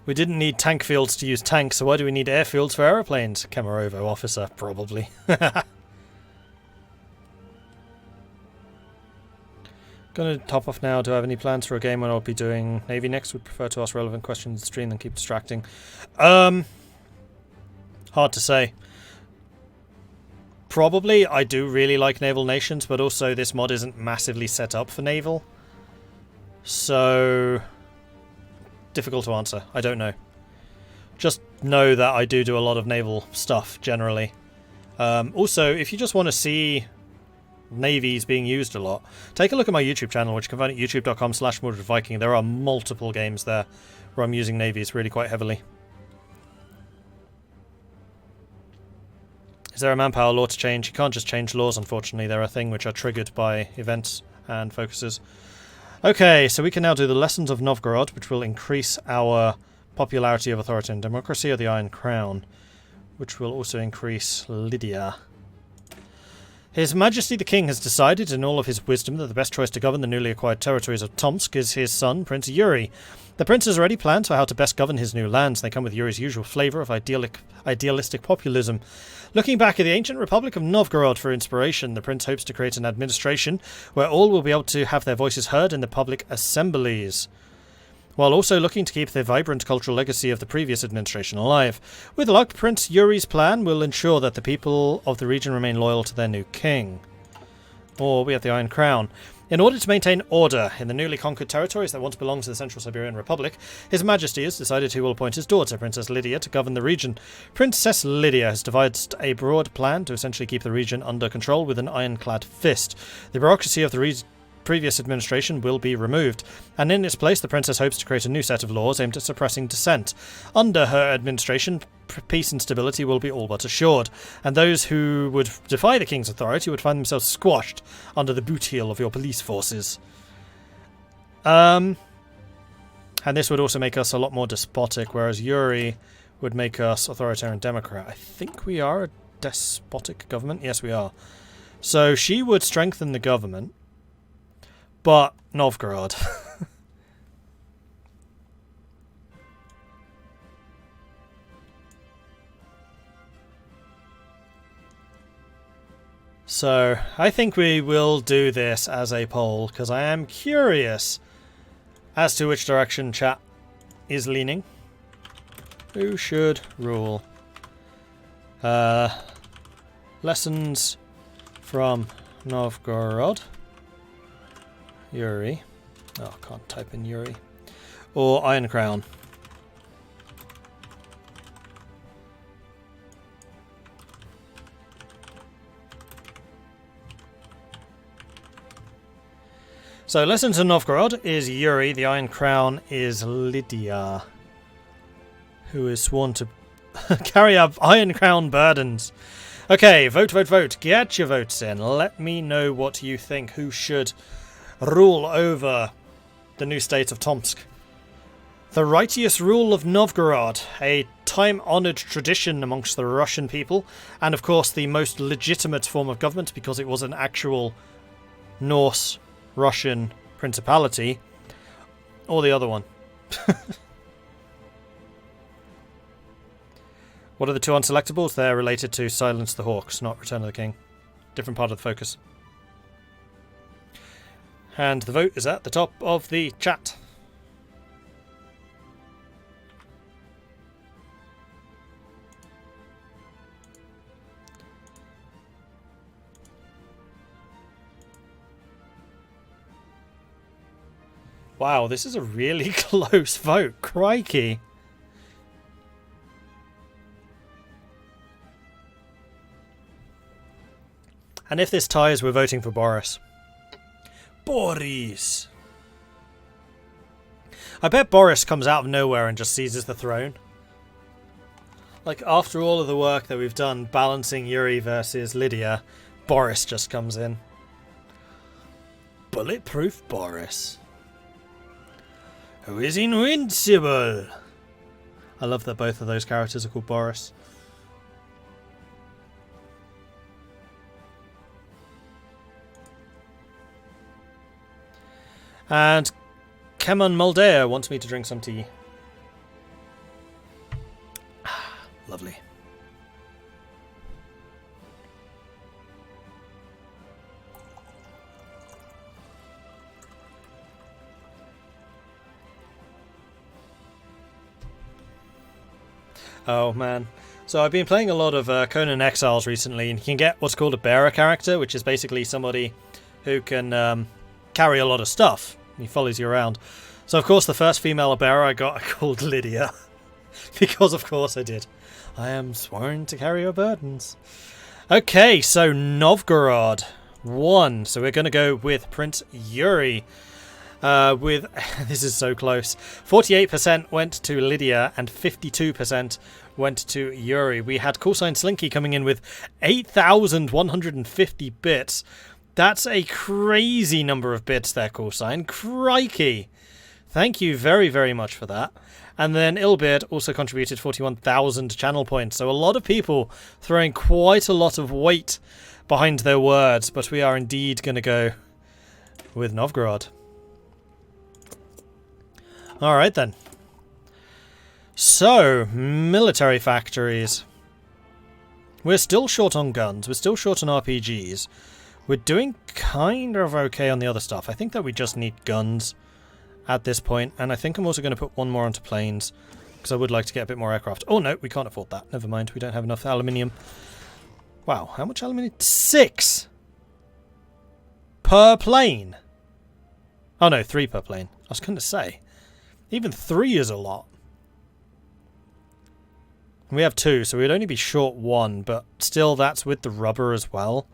We didn't need tank fields to use tanks, so why do we need airfields for aeroplanes? Kemerovo officer, probably. Gonna top off now. Do I have any plans for a game when I'll be doing Navy next? Would prefer to ask relevant questions in the stream than keep distracting. Hard to say. Probably. I do really like naval nations, but also this mod isn't massively set up for naval. So... difficult to answer. I don't know. Just know that I do a lot of naval stuff, generally. Also, if you just want to see navies being used a lot, take a look at my YouTube channel, which you can find at youtube.com/Mordred Viking. There are multiple games there where I'm using navies really quite heavily. Is there a manpower law to change? You can't just change laws, unfortunately. They're a thing which are triggered by events and focuses. Okay, so we can now do the Lessons of Novgorod, which will increase our popularity of authority and democracy, or the Iron Crown, which will also increase Lydia. His Majesty the King has decided, in all of his wisdom, that the best choice to govern the newly acquired territories of Tomsk is his son, Prince Yuri. The prince has already planned for how to best govern his new lands. They come with Yuri's usual flavour of idealistic populism. Looking back at the ancient Republic of Novgorod for inspiration, the prince hopes to create an administration where all will be able to have their voices heard in the public assemblies, while also looking to keep the vibrant cultural legacy of the previous administration alive. With luck, Prince Yuri's plan will ensure that the people of the region remain loyal to their new king. Or we have the Iron Crown. In order to maintain order in the newly conquered territories that once belonged to the Central Siberian Republic, His Majesty has decided he will appoint his daughter, Princess Lydia, to govern the region. Princess Lydia has devised a broad plan to essentially keep the region under control with an ironclad fist. The bureaucracy of the previous administration will be removed, and in its place the princess hopes to create a new set of laws aimed at suppressing dissent. Under her administration, peace and stability will be all but assured, and those who would defy the king's authority would find themselves squashed under the boot heel of your police forces. And this would also make us a lot more despotic, whereas Yuri would make us authoritarian democrat. I think we are a despotic government. Yes, we are. So she would strengthen the government, but Novgorod. So, I think we will do this as a poll, because I am curious as to which direction chat is leaning. Who should rule? Lessons from Novgorod. Yuri. Oh, I can't type in Yuri. Or Iron Crown. So, Lessons in Novgorod is Yuri. The Iron Crown is Lydia, who is sworn to carry up Iron Crown burdens. Okay, vote, vote, vote. Get your votes in. Let me know what you think. Who should rule over the new state of Tomsk? The righteous rule of Novgorod, a time-honoured tradition amongst the Russian people, and of course the most legitimate form of government because it was an actual Norse Russian principality, or the other one. What are the two unselectables? They're related to Silence the Hawks, not Return of the King. Different part of the focus. And the vote is at the top of the chat. Wow, this is a really close vote. Crikey. And if this ties, we're voting for Boris. Boris! I bet Boris comes out of nowhere and just seizes the throne. Like, after all of the work that we've done balancing Yuri versus Lydia, Boris just comes in. Bulletproof Boris. Who is invincible. I love that both of those characters are called Boris. And Kemen Moldea wants me to drink some tea. Oh man. So I've been playing a lot of Conan Exiles recently, and you can get what's called a bearer character, which is basically somebody who can carry a lot of stuff. He follows you around. So of course the first female bearer I got, I called Lydia. Because of course I did. I am sworn to carry your burdens. Okay, so Novgorod 1. So we're going to go with Prince Yuri. This is so close. 48% went to Lydia and 52% went to Yuri. We had Callsign Slinky coming in with 8,150 bits. That's a crazy number of bits there, Callsign. Crikey! Thank you very, very much for that. And then Ilbeard also contributed 41,000 channel points. So a lot of people throwing quite a lot of weight behind their words. But we are indeed going to go with Novgorod. Alright then. So, military factories. We're still short on guns. We're still short on RPGs. We're doing kind of okay on the other stuff. I think that we just need guns at this point, and I think I'm also going to put one more onto planes, because I would like to get a bit more aircraft. Oh no, we can't afford that. Never mind, we don't have enough aluminium. Wow, how much aluminium? 6! Per plane! Oh no, 3 per plane. I was going to say. Even 3 is a lot. We have 2, so we'd only be short 1, but still that's with the rubber as well.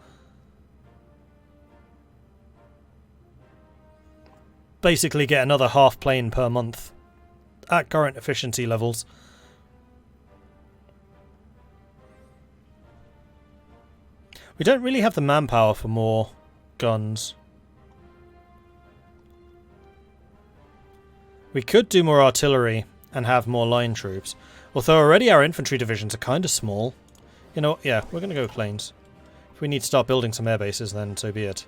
Basically get another half plane per month at current efficiency levels. We don't really have the manpower for more guns. We could do more artillery and have more line troops. Although already our infantry divisions are kind of small. You know, yeah, we're going to go planes. If we need to start building some air bases, then so be it.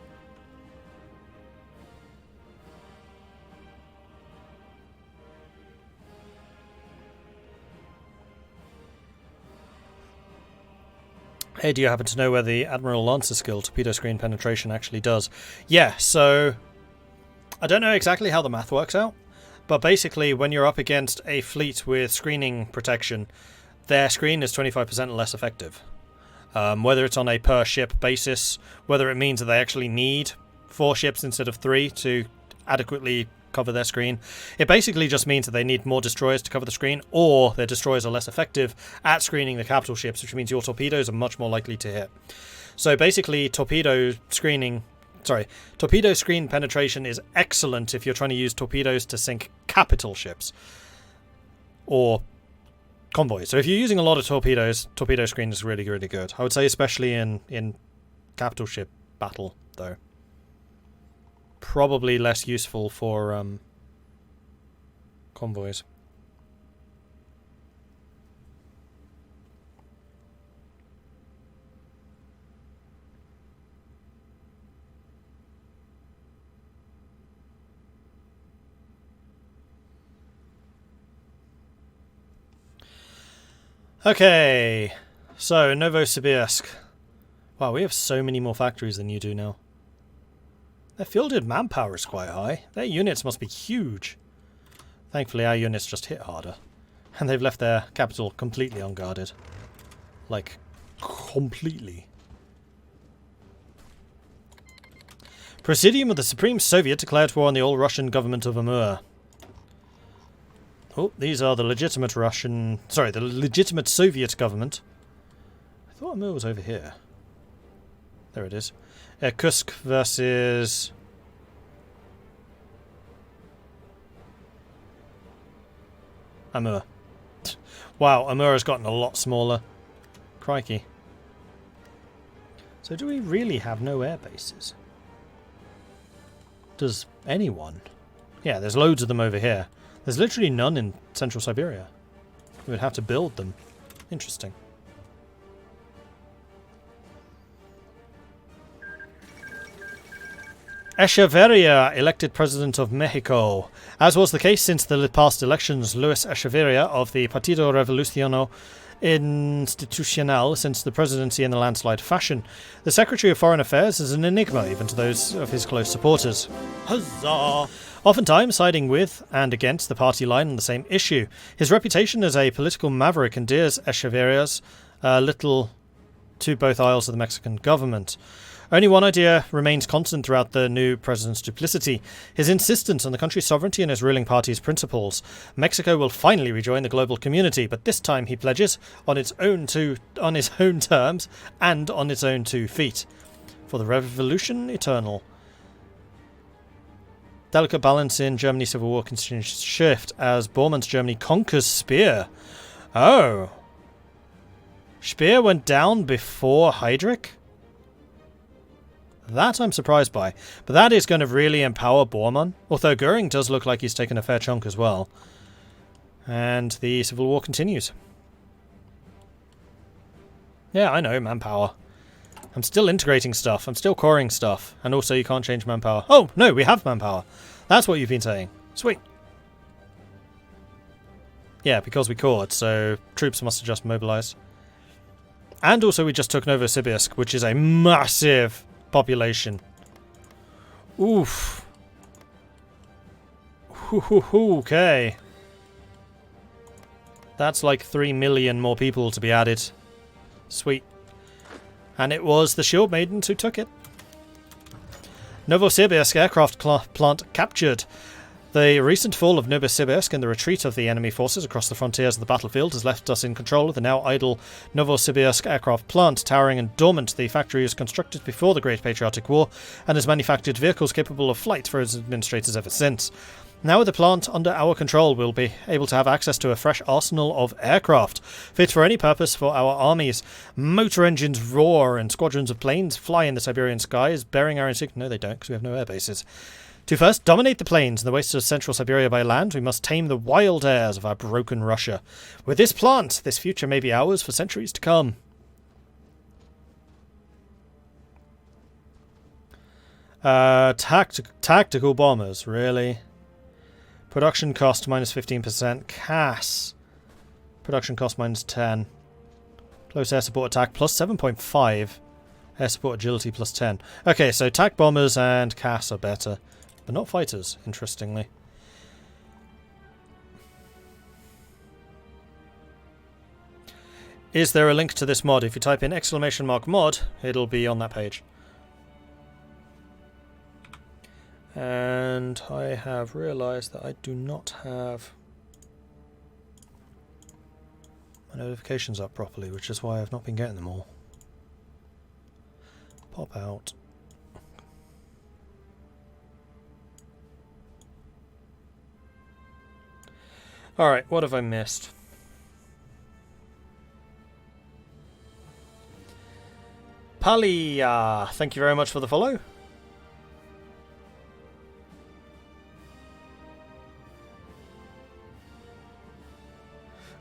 Hey, do you happen to know where the Admiral Lancer skill, torpedo screen penetration, actually does? Yeah, so I don't know exactly how the math works out, but basically when you're up against a fleet with screening protection, their screen is 25% less effective. Whether it's on a per ship basis, whether it means that they actually need 4 ships instead of 3 to adequately cover their screen. It basically just means that they need more destroyers to cover the screen, or their destroyers are less effective at screening the capital ships, which means your torpedoes are much more likely to hit. So basically torpedo screen penetration is excellent if you're trying to use torpedoes to sink capital ships or convoys. So if you're using a lot of torpedoes, torpedo screen is really, really good. I would say especially in capital ship battle, though. Probably less useful for convoys. Okay, so Novosibirsk. Wow, we have so many more factories than you do now. Their fielded manpower is quite high. Their units must be huge. Thankfully our units just hit harder. And they've left their capital completely unguarded. Like, completely. Presidium of the Supreme Soviet declared war on the all-Russian government of Amur. Oh, these are the legitimate the legitimate Soviet government. I thought Amur was over here. There it is. Irkutsk versus Amur. Wow, Amur has gotten a lot smaller. Crikey. So do we really have no air bases? Does anyone? Yeah, there's loads of them over here. There's literally none in Central Siberia. We would have to build them. Interesting. Echeverria elected president of Mexico. As was the case since the past elections, Luis Echeverria of the Partido Revolucionario Institucional since the presidency in the landslide fashion. The Secretary of Foreign Affairs is an enigma even to those of his close supporters. Huzzah! oftentimes siding with and against the party line on the same issue. His reputation as a political maverick endears Echeverria's little to both aisles of the Mexican government. Only one idea remains constant throughout the new president's duplicity: his insistence on the country's sovereignty and his ruling party's principles. Mexico will finally rejoin the global community, but this time he pledges on his own terms and on its own 2 feet. For the revolution eternal. Delicate balance in Germany civil war continues to shift as Bormann's Germany conquers Speer. Oh. Speer went down before Heydrich? That I'm surprised by, but that is going to really empower Bormann, although Goering does look like he's taken a fair chunk as well. And the civil war continues. Yeah, I know, manpower. I'm still integrating stuff, I'm still coring stuff, and also you can't change manpower. Oh, no, we have manpower. That's what you've been saying. Sweet. Yeah, because we cored, so troops must have just mobilized. And also we just took Novosibirsk, which is a massive population. Oof. Okay. That's like 3 million more people to be added. Sweet. And it was the Shield Maidens who took it. Novosibirsk aircraft plant captured. The recent fall of Novosibirsk and the retreat of the enemy forces across the frontiers of the battlefield has left us in control of the now idle Novosibirsk aircraft plant. Towering and dormant, the factory was constructed before the Great Patriotic War and has manufactured vehicles capable of flight for its administrators ever since. Now with the plant under our control, we'll be able to have access to a fresh arsenal of aircraft, fit for any purpose for our armies. Motor engines roar and squadrons of planes fly in the Siberian skies, bearing our insignia. No, they don't, because we have no air bases. To first dominate the plains and the wastes of central Siberia by land, we must tame the wild airs of our broken Russia. With this plant, this future may be ours for centuries to come. Tactical bombers, really? Production cost minus 15%. CAS. Production cost minus 10. Close air support attack plus 7.5. Air support agility plus 10. Okay, so TAC bombers and CAS are better. But not fighters, interestingly. Is there a link to this mod? If you type in !mod, it'll be on that page. And I have realised that I do not have my notifications up properly, which is why I've not been getting them all. Pop out. Alright, what have I missed? Palia, thank you very much for the follow.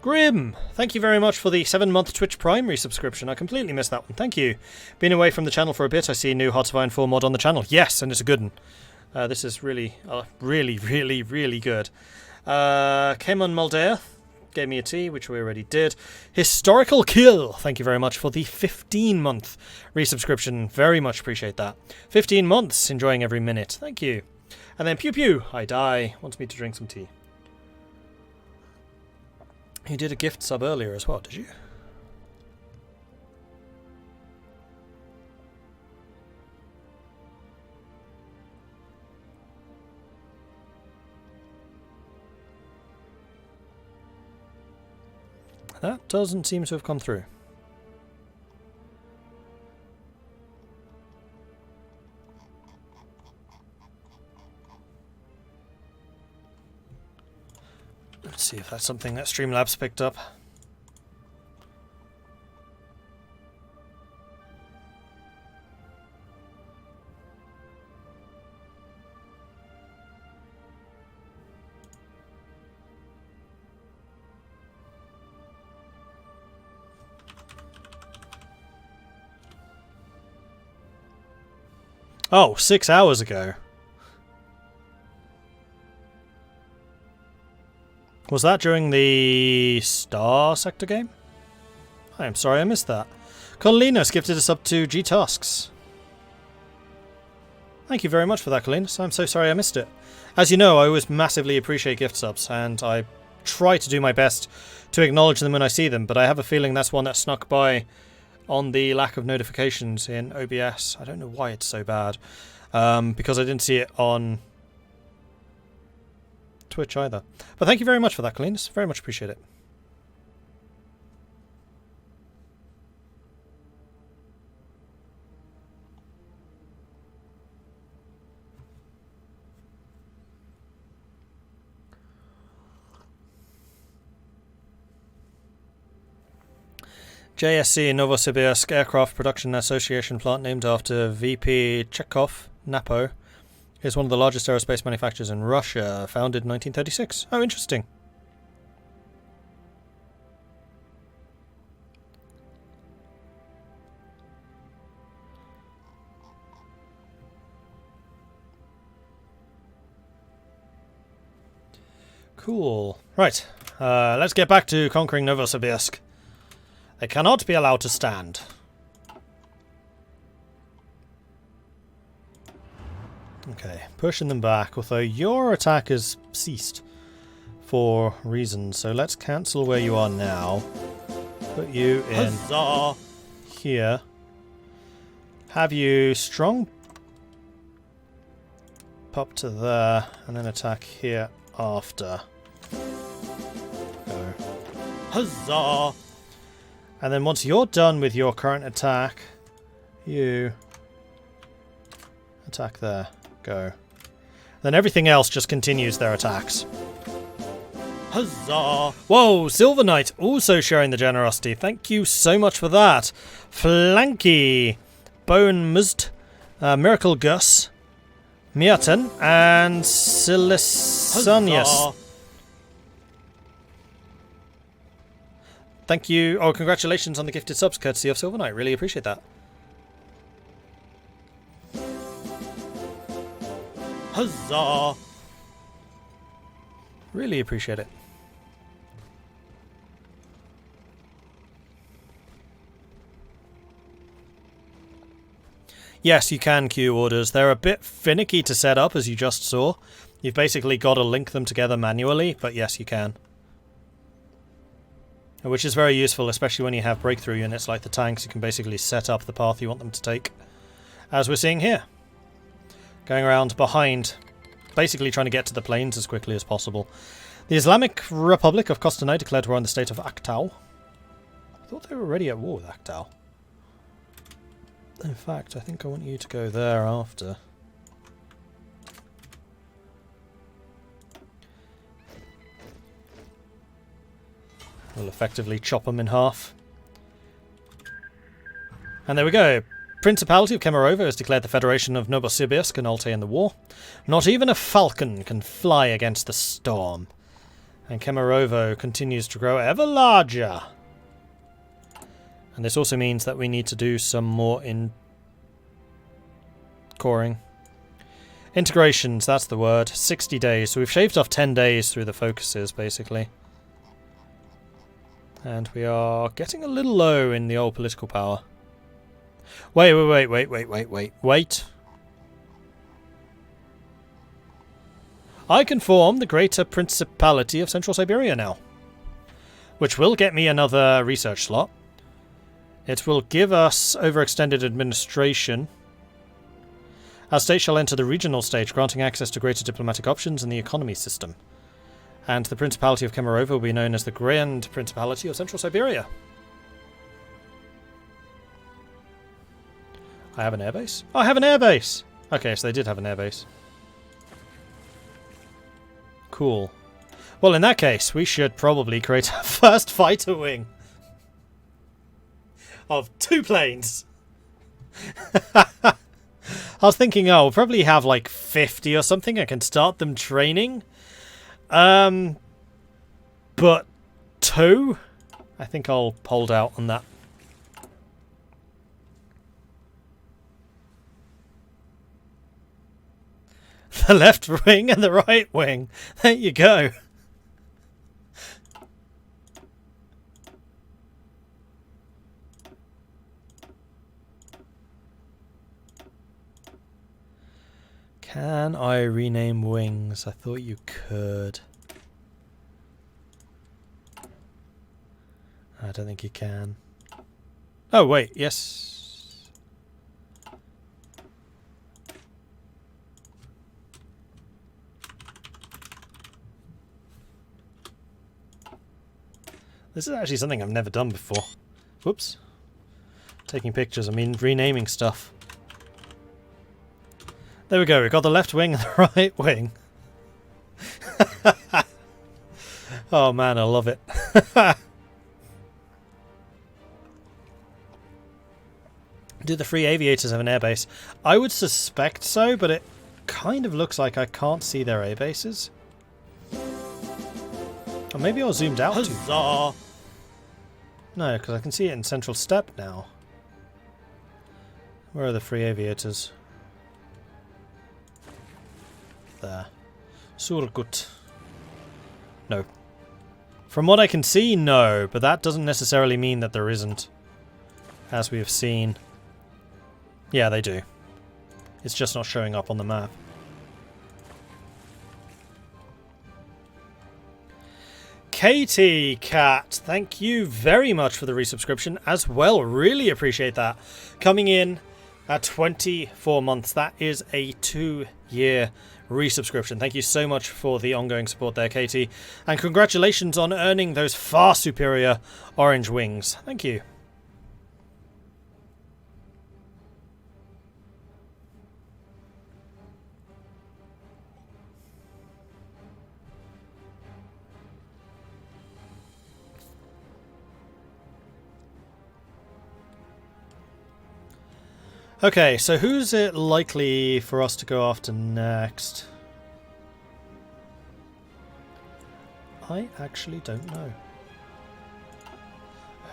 Grim, thank you very much for the 7-month Twitch Prime resubscription. I completely missed that one. Thank you. Been away from the channel for a bit. I see a new Hearts of Iron 4 mod on the channel. Yes, and it's a good one. This is really good. Kemon Mulder gave me a tea, which we already did. Historical Kill, thank you very much for the 15-month resubscription. Very much appreciate that. 15 months, enjoying every minute. Thank you. And then Pew Pew, I die, wants me to drink some tea. You did a gift sub earlier as well, did you? That doesn't seem to have come through. Let's see if that's something that Streamlabs picked up. Oh, 6 hours ago. Was that during the Star Sector game? I am sorry I missed that. Collinas gifted us up to G-Tasks. Thank you very much for that, Colleen. I'm so sorry I missed it. As you know, I always massively appreciate gift subs, and I try to do my best to acknowledge them when I see them, but I have a feeling that's one that snuck by on the lack of notifications in OBS. I don't know why it's so bad, because I didn't see it on Twitch either. But thank you very much for that, Colleen. Very much appreciate it. JSC Novosibirsk Aircraft Production Association plant, named after VP Chekhov, Napo, is one of the largest aerospace manufacturers in Russia, founded in 1936. Oh, interesting. Cool. Right, let's get back to conquering Novosibirsk. They cannot be allowed to stand. Okay, pushing them back, although your attack has ceased for reasons, so let's cancel where you are now. Put you in Huzzah! here. Have you strong pop to there, and then attack here after. Go. Huzzah! And then once you're done with your current attack, you attack there. Go. Then everything else just continues their attacks. Huzzah! Whoa, Silver Knight also showing the generosity. Thank you so much for that. Flanky, Bone Muzd, Miracle Gus, Miaten, and Silisonius. Thank you. Oh, congratulations on the gifted subs, courtesy of Silver Knight. Really appreciate that. Huzzah! Really appreciate it. Yes, you can queue orders. They're a bit finicky to set up, as you just saw. You've basically got to link them together manually, but yes, you can. Which is very useful, especially when you have breakthrough units like the tanks. You can basically set up the path you want them to take, as we're seeing here. Going around behind, basically trying to get to the plains as quickly as possible. The Islamic Republic of Kostanay declared war on the state of Aktau. I thought they were already at war with Aktau. In fact, I think I want you to go there after. We'll effectively chop them in half. And there we go. Principality of Kemerovo has declared the Federation of Novosibirsk and Altai in the war. Not even a falcon can fly against the storm. And Kemerovo continues to grow ever larger. And this also means that we need to do some more coring. Integrations, that's the word. 60 days. So we've shaved off 10 days through the focuses, basically. And we are getting a little low in the old political power. Wait. I can form the Greater Principality of Central Siberia now, which will get me another research slot. It will give us overextended administration. Our state shall enter the regional stage, granting access to greater diplomatic options in the economy system. And the Principality of Kemerovo will be known as the Grand Principality of Central Siberia. I have an airbase? Oh, I have an airbase! Okay, so they did have an airbase. Cool. Well, in that case, we should probably create our first fighter wing. Of 2 planes. I was thinking, oh, we'll probably have like 50 or something. I can start them training. But 2? I think I'll hold out on that. The left wing and the right wing. There you go. Can I rename wings? I thought you could. I don't think you can. Oh, wait, yes. This is actually something I've never done before. Whoops. Taking pictures, I mean renaming stuff. There we go, we've got the left wing and the right wing. Oh man, I love it. Do the free aviators have an airbase? I would suspect so, but it kind of looks like I can't see their airbases. Or maybe I was zoomed out too. Huzzah! No, because I can see it in Central Steppe now. Where are the free aviators? There. Surgut. No. From what I can see, no, but that doesn't necessarily mean that there isn't. As we have seen. Yeah, they do. It's just not showing up on the map. Katie Cat, thank you very much for the resubscription as well. Really appreciate that. Coming in at 24 months. That is a 2-year resubscription. Thank you so much for the ongoing support there, Katie. And congratulations on earning those far superior orange wings. Thank you. Okay, so who's it likely for us to go after next? I actually don't know.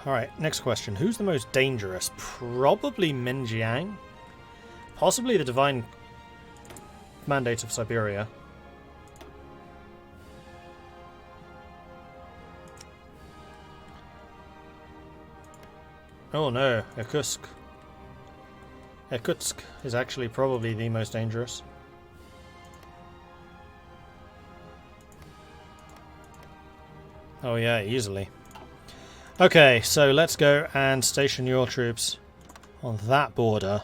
Alright, next question. Who's the most dangerous? Probably Menjiang. Possibly the Divine Mandate of Siberia. Oh no, Irkutsk. Irkutsk is actually probably the most dangerous. Oh yeah, easily. Okay, so let's go and station your troops on that border,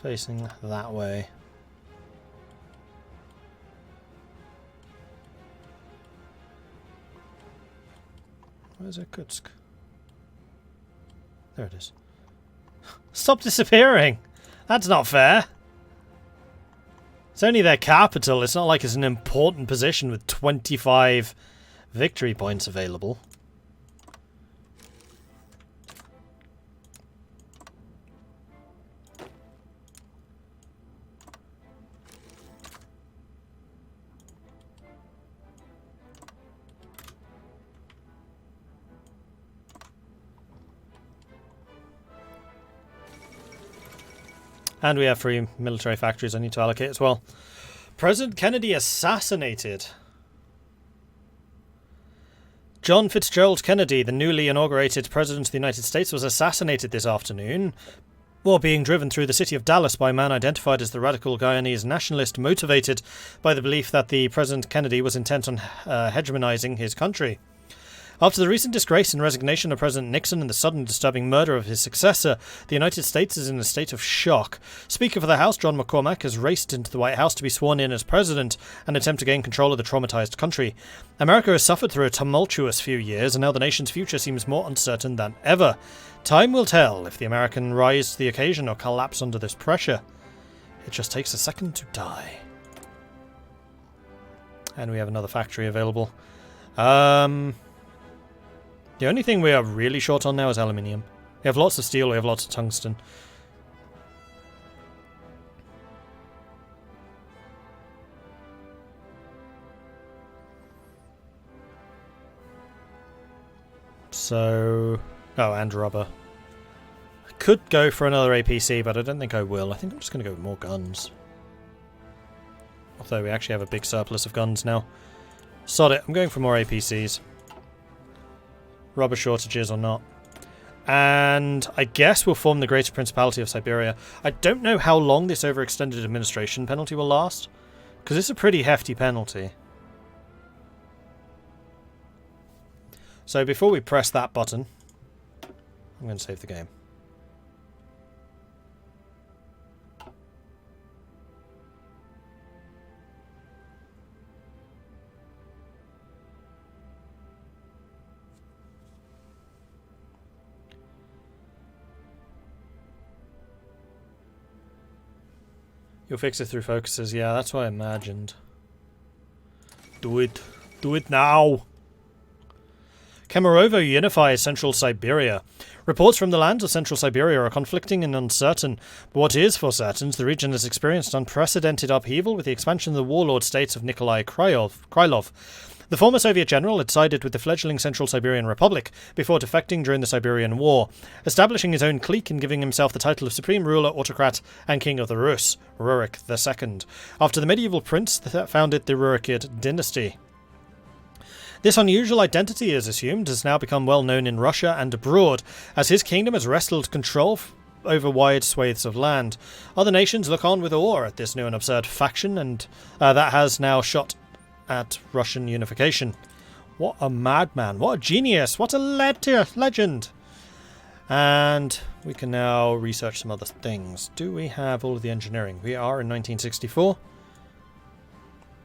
facing that way. Where's Irkutsk? There it is. Stop disappearing! That's not fair! It's only their capital, it's not like it's an important position with 25 victory points available. And we have 3 military factories I need to allocate as well. President Kennedy assassinated. John Fitzgerald Kennedy, the newly inaugurated President of the United States, was assassinated this afternoon while being driven through the city of Dallas by a man identified as the radical Guyanese nationalist, motivated by the belief that the President Kennedy was intent on hegemonizing his country. After the recent disgrace and resignation of President Nixon and the sudden disturbing murder of his successor, the United States is in a state of shock. Speaker for the House, John McCormack, has raced into the White House to be sworn in as president and attempt to gain control of the traumatized country. America has suffered through a tumultuous few years, and now the nation's future seems more uncertain than ever. Time will tell if the American rise to the occasion or collapse under this pressure. It just takes a second to die. And we have another factory available. The only thing we are really short on now is aluminium. We have lots of steel, we have lots of tungsten. So... oh, and rubber. I could go for another APC, but I don't think I will. I think I'm just going to go with more guns. Although we actually have a big surplus of guns now. Sod it, I'm going for more APCs. Rubber shortages or not. And I guess we'll form the Greater Principality of Siberia. I don't know how long this overextended administration penalty will last, because it's a pretty hefty penalty. So before we press that button, I'm going to save the game. You'll fix it through focuses. Yeah, that's what I imagined. Do it. Do it now. Kemerovo unifies Central Siberia. Reports from the lands of Central Siberia are conflicting and uncertain, but what is for certain is the region has experienced unprecedented upheaval with the expansion of the warlord states of Nikolai Krylov. The former Soviet general had sided with the fledgling Central Siberian Republic before defecting during the Siberian War, establishing his own clique and giving himself the title of Supreme Ruler, Autocrat, and King of the Rus, Rurik II, after the medieval prince that founded the Rurik dynasty. This unusual identity, as assumed, has now become well known in Russia and abroad, as his kingdom has wrestled control over wide swathes of land. Other nations look on with awe at this new and absurd faction, and that has now shot at Russian unification. What a madman, what a genius, what a legend! And we can now research some other things. Do we have all of the engineering? We are in 1964.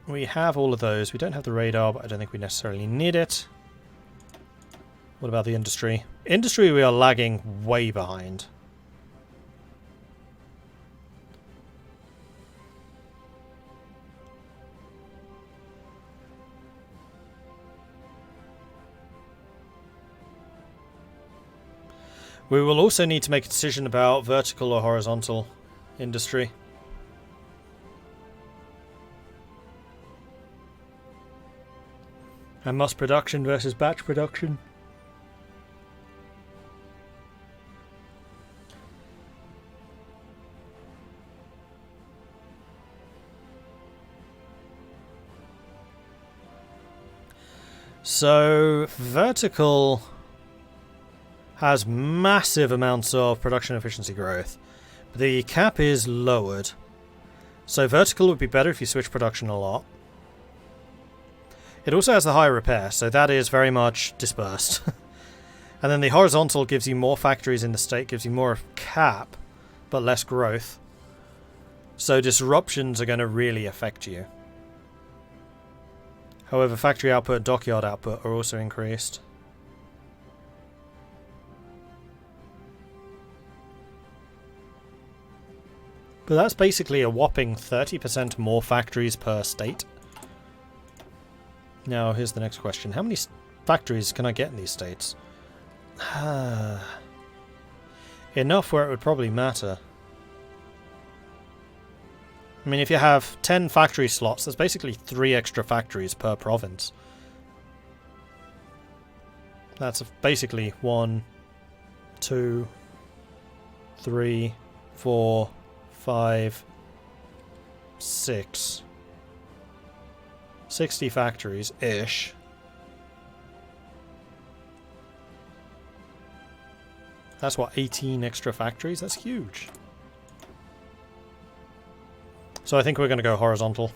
We have all of those. We don't have the radar, but I don't think we necessarily need it. What about the industry? Industry, we are lagging way behind. We will also need to make a decision about vertical or horizontal industry. And mass production versus batch production. So, vertical has massive amounts of production efficiency growth. But the cap is lowered. So vertical would be better if you switch production a lot. It also has the higher repair, so that is very much dispersed. And then the horizontal gives you more factories in the state, gives you more cap, but less growth. So disruptions are going to really affect you. However, factory output and dockyard output are also increased. But that's basically a whopping 30% more factories per state. Now, here's the next question. How many factories can I get in these states? Enough where it would probably matter. I mean, if you have 10 factory slots, there's basically 3 extra factories per province. That's basically 1, 2, 3, 4, 5, 6. 60 factories-ish. That's what, 18 extra factories? That's huge. So I think we're going to go horizontal.